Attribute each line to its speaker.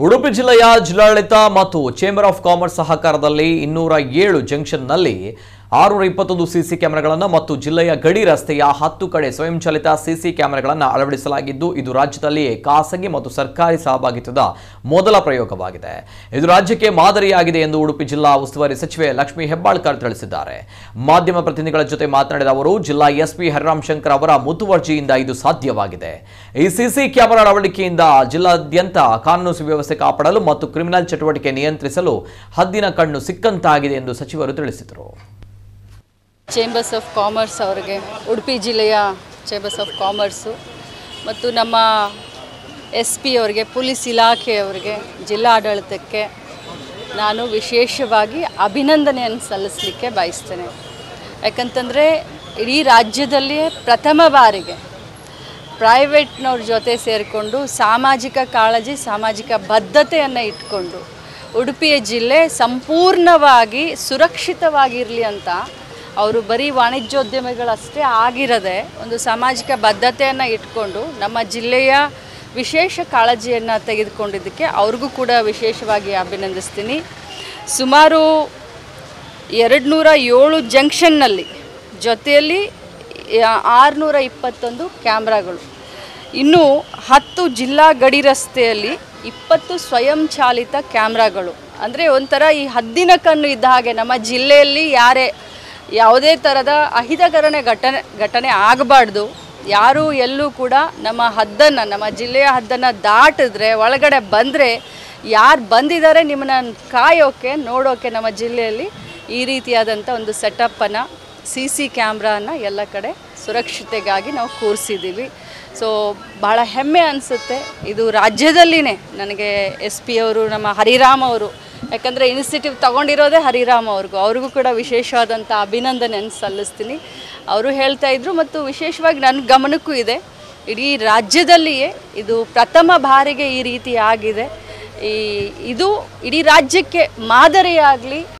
Speaker 1: ಉಡುಪಿ ಜಿಲ್ಲೆಯ ಜಿಲ್ಲಾಡಳಿತ ಮತ್ತು ಚೇಂಬರ್ ಆಫ್ ಕಾಮರ್ಸ್ ಸಹಕಾರದಲ್ಲಿ 207 ಜಂಕ್ಷನ್ನಲ್ಲಿ 621 ಸಿಸಿ ಕ್ಯಾಮೆರಾಗಳನ್ನು ಮತ್ತು ಜಿಲ್ಲೆಯ ಗಡಿ ರಸ್ತೆಯ 10 ಕಡೆ ಸ್ವಯಂಚಾಲಿತ ಸಿಸಿ ಕ್ಯಾಮೆರಾಗಳನ್ನು ಅಳವಡಿಸಲಾಗಿದ್ದು ಇದು ರಾಜ್ಯದಲ್ಲಿ ಖಾಸಗಿ ಮತ್ತು ಸರ್ಕಾರಿ ಸಹಭಾಗಿತ್ವದ ಮೊದಲ ಪ್ರಯೋಗವಾಗಿದೆ. ಇದು ರಾಜ್ಯಕ್ಕೆ ಮಾದರಿಯಾಗಿದೆ ಎಂದು ಉಡುಪಿ ಜಿಲ್ಲಾ ಉಸ್ತುವಾರಿ ಸಚಿವೆ ಲಕ್ಷ್ಮೀ ಹೆಬ್ಬಾಳ್ಕರ್ ತಿಳಿಸಿದ್ದಾರೆ. ಮಾಧ್ಯಮ ಪ್ರತಿನಿಧಿಗಳ ಜೊತೆ ಮಾತನಾಡಿದ ಅವರು ಜಿಲ್ಲಾ ಎಸ್ಪಿ ಹರಿರಾಮ್ ಶಂಕರ್ ಅವರ ಮುತುವರ್ಜಿಯಿಂದ ಇದು ಸಾಧ್ಯವಾಗಿದೆ. ಈ ಸಿಸಿ ಕ್ಯಾಮೆರಾ ಅಳವಡಿಕೆಯಿಂದ ಜಿಲ್ಲಾದ್ಯಂತ ಕಾನೂನು ಸುವ್ಯವಸ್ಥೆ ಕಾಪಾಡಲು ಮತ್ತು ಕ್ರಿಮಿನಲ್ ಚಟುವಟಿಕೆ ನಿಯಂತ್ರಿಸಲು ಹದ್ದಿನ ಕಣ್ಣು ಸಿಕ್ಕಂತಾಗಿದೆ ಎಂದು ಸಚಿವರು ತಿಳಿಸಿದರು.
Speaker 2: ಚೇಂಬರ್ಸ್ ಆಫ್ ಕಾಮರ್ಸ್ ಅವರಿಗೆ, ಉಡುಪಿ ಜಿಲ್ಲೆಯ ಚೇಂಬರ್ಸ್ ಆಫ್ ಕಾಮರ್ಸು ಮತ್ತು ನಮ್ಮ SP ಅವರಿಗೆ, ಪೊಲೀಸ್ ಇಲಾಖೆಯವರಿಗೆ, ಜಿಲ್ಲಾಡಳಿತಕ್ಕೆ ನಾನು ವಿಶೇಷವಾಗಿ ಅಭಿನಂದನೆಯನ್ನು ಸಲ್ಲಿಸಲಿಕ್ಕೆ ಬಯಸ್ತೇನೆ. ಯಾಕಂತಂದರೆ ಇಡೀ ರಾಜ್ಯದಲ್ಲಿಯೇ ಪ್ರಥಮ ಬಾರಿಗೆ ಪ್ರೈವೇಟ್ನವ್ರ ಜೊತೆ ಸೇರಿಕೊಂಡು ಸಾಮಾಜಿಕ ಕಾಳಜಿ, ಸಾಮಾಜಿಕ ಬದ್ಧತೆಯನ್ನು ಇಟ್ಕೊಂಡು ಉಡುಪಿಯ ಜಿಲ್ಲೆ ಸಂಪೂರ್ಣವಾಗಿ ಸುರಕ್ಷಿತವಾಗಿರಲಿ ಅಂತ ಅವರು ಬರೀ ವಾಣಿಜ್ಯೋದ್ಯಮಿಗಳಷ್ಟೇ ಆಗಿರದೆ ಒಂದು ಸಾಮಾಜಿಕ ಬದ್ಧತೆಯನ್ನು ಇಟ್ಕೊಂಡು ನಮ್ಮ ಜಿಲ್ಲೆಯ ವಿಶೇಷ ಕಾಳಜಿಯನ್ನು ತೆಗೆದುಕೊಂಡಿದ್ದಕ್ಕೆ ಅವ್ರಿಗೂ ಕೂಡ ವಿಶೇಷವಾಗಿ ಅಭಿನಂದಿಸ್ತೀನಿ. ಸುಮಾರು 207 ಜಂಕ್ಷನ್ನಲ್ಲಿ ಜೊತೆಯಲ್ಲಿ 621 ಕ್ಯಾಮ್ರಾಗಳು, ಇನ್ನು 10 ಜಿಲ್ಲಾ ಗಡಿ ರಸ್ತೆಯಲ್ಲಿ 20 ಸ್ವಯಂಚಾಲಿತ ಕ್ಯಾಮ್ರಾಗಳು. ಅಂದರೆ ಒಂಥರ ಈ ಹದ್ದಿನ ಕಣ್ಣು ಇದ್ದ ಹಾಗೆ ನಮ್ಮ ಜಿಲ್ಲೆಯಲ್ಲಿ ಯಾವುದೇ ಥರದ ಅಹಿತಕರ ಘಟನೆ ಆಗಬಾರ್ದು. ಯಾರೂ ಎಲ್ಲೂ ಕೂಡ ನಮ್ಮ ಜಿಲ್ಲೆಯ ಹದ್ದನ್ನು ದಾಟಿದ್ರೆ, ಒಳಗಡೆ ಬಂದರೆ ಯಾರು ಬಂದಿದ್ದಾರೆ ನಿಮ್ಮನ್ನು ಕಾಯೋಕ್ಕೆ ನೋಡೋಕ್ಕೆ ನಮ್ಮ ಜಿಲ್ಲೆಯಲ್ಲಿ ಈ ರೀತಿಯಾದಂಥ ಒಂದು ಸೆಟಪ್ಪನ್ನು, CC ಕ್ಯಾಮ್ರಾನ ಎಲ್ಲ ಕಡೆ ಸುರಕ್ಷತೆಗಾಗಿ ನಾವು ಕೂರಿಸಿದ್ದೀವಿ. ಸೊ ಭಾಳ ಹೆಮ್ಮೆ ಅನಿಸುತ್ತೆ. ಇದು ರಾಜ್ಯದಲ್ಲಿನೇ ನನಗೆ SP ಅವರು, ನಮ್ಮ ಹರಿರಾಮ್ ಅವರು, ಯಾಕಂದರೆ ಇನಿಷಿಯೇಟಿವ್ ತೊಗೊಂಡಿರೋದೇ ಹರಿರಾಮ್ ಅವ್ರಿಗೂ ಕೂಡ ವಿಶೇಷವಾದಂಥ ಅಭಿನಂದನೆಯನ್ನು ಸಲ್ಲಿಸ್ತೀನಿ. ಅವರು ಹೇಳ್ತಾ ಇದ್ರು ಮತ್ತು ವಿಶೇಷವಾಗಿ ನನ್ನ ಗಮನಕ್ಕೂ ಇದೆ, ಇಡೀ ರಾಜ್ಯದಲ್ಲಿಯೇ ಇದು ಪ್ರಥಮ ಬಾರಿಗೆ ಈ ರೀತಿ ಆಗಿದೆ. ಇದು ಇಡೀ ರಾಜ್ಯಕ್ಕೆ ಮಾದರಿಯಾಗಲಿ.